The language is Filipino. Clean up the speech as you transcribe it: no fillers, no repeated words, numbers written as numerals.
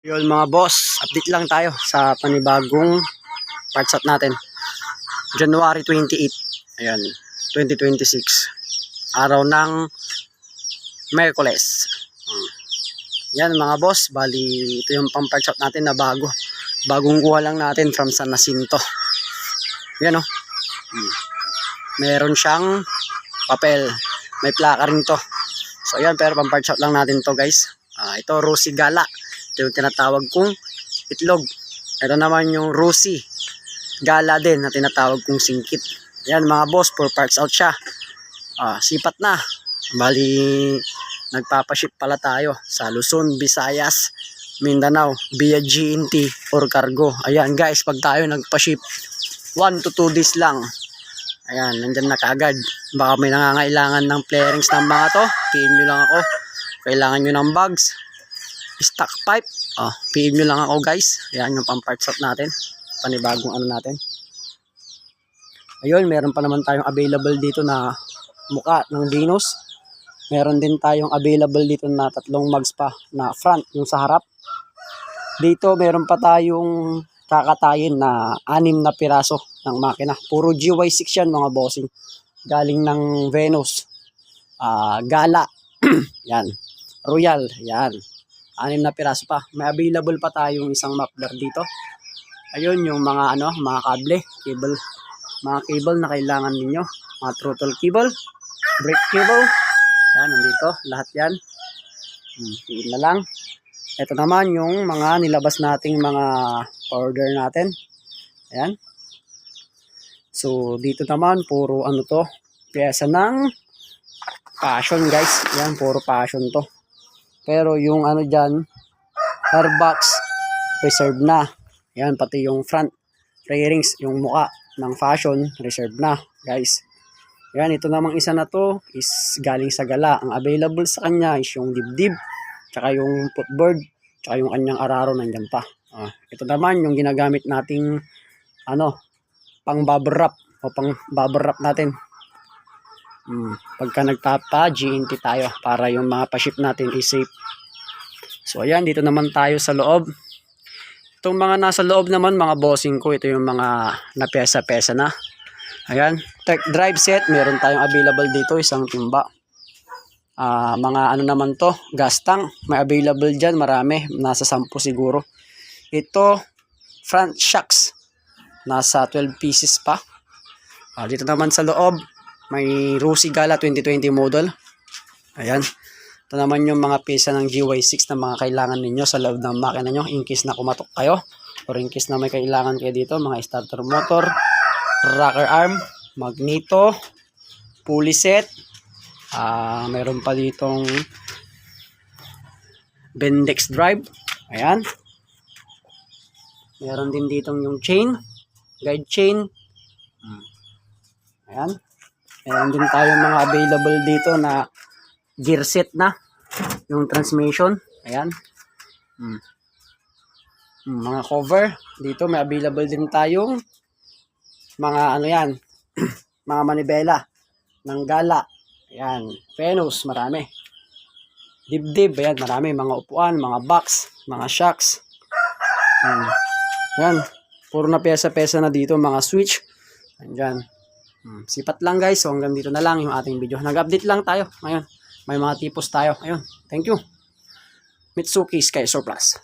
Yun mga boss, update lang tayo sa panibagong parts out natin. January 28, ayan, 2026. Araw ng Miyerkules. Yan mga boss, bali ito yung pang parts out natin na bago. Bagong kuha lang natin from San Jacinto. Yan o. Meron siyang papel. May plaka rin to. So ayan, pero pang parts out lang natin to guys. Ito Rosie Gala. Ito yung tinatawag kong itlog. Ito naman yung Rosie Gala din na tinatawag kong singkit. Ayan mga boss, for parts out siya. Sipat na. Bali, nagpapaship pala tayo sa Luzon, Visayas, Mindanao via GNT or cargo. Ayan guys, pag tayo nagpaship 1 to 2 days lang. Ayan, nandyan na kaagad. Baka may nangangailangan ng flarings ng mga to, PM nyo lang ako. Kailangan nyo ng bags, stock pipe, PM nyo lang ako guys. Ayan yung pang parts out natin, panibagong ano natin. Ayun, meron pa naman tayong available dito na muka ng Venus. Meron din tayong available dito na 3 mugs pa na front, yung sa harap. Dito meron pa tayong kakatayin na 6 na piraso ng makina. Puro GY6 yan mga bossing. Galing ng Venus. Gala. Yan. Royal. Yan. 6 na piraso pa. May available pa tayong isang muffler dito. Ayun yung mga mga kable, cable. Mga cable na kailangan ninyo. Mga throttle cable, brake cable. Yan, nandito. Lahat yan. Tingin na lang. Ito naman yung mga nilabas nating mga order natin. Ayan. So, dito naman, puro to, pyesa ng passion guys. Ayan, puro passion to. Pero yung dyan, airbox, reserve na. Ayan, pati yung front fairings, yung muka ng fashion, reserve na guys. Ayan, ito namang isa na to is galing sa Gala. Ang available sa kanya is yung dibdib, tsaka yung footboard, tsaka yung kanyang araro nandyan pa. Ito naman yung ginagamit nating pang bubble wrap o pang bubble wrap natin. Pagka nagpapa GNT tayo para yung mga pa-ship natin is safe. So ayan, dito naman tayo sa loob. Itong mga nasa loob naman mga bossing ko, ito yung mga napesa-pesa na. Ayan, tech drive set, meron tayong available dito, isang timba. Mga naman to, gas tank, may available dyan, marami, nasa 10 siguro. Ito, front shocks, nasa 12 pieces pa. Dito naman sa loob, may Rosie Gala 2020 model. Ayan, ito naman yung mga pyesa ng GY6 na mga kailangan ninyo sa loob ng makina nyo, in case na kumatok kayo, or in case na may kailangan kayo dito, mga starter motor, rocker arm, magneto, pulley set. Meron pa ditong Bendix drive. Ayan. Meron din ditong yung chain, guide chain. Ayan. Meron din tayong mga available dito na gear set na, yung transmission. Ayan. Mga cover. Dito may available din tayong mga yan, mga manibela ng Gala. Ayan, Venus, marami. Dibdib, ayan, marami. Mga upuan, mga box, mga shocks. Ayan, puro na pesa-pesa na dito, mga switch. Ayan. Sipat lang guys, so hanggang dito na lang yung ating video. Nag-update lang tayo ngayon. May mga tipos tayo. Ayun, thank you. Mitsuki Sky Surplus.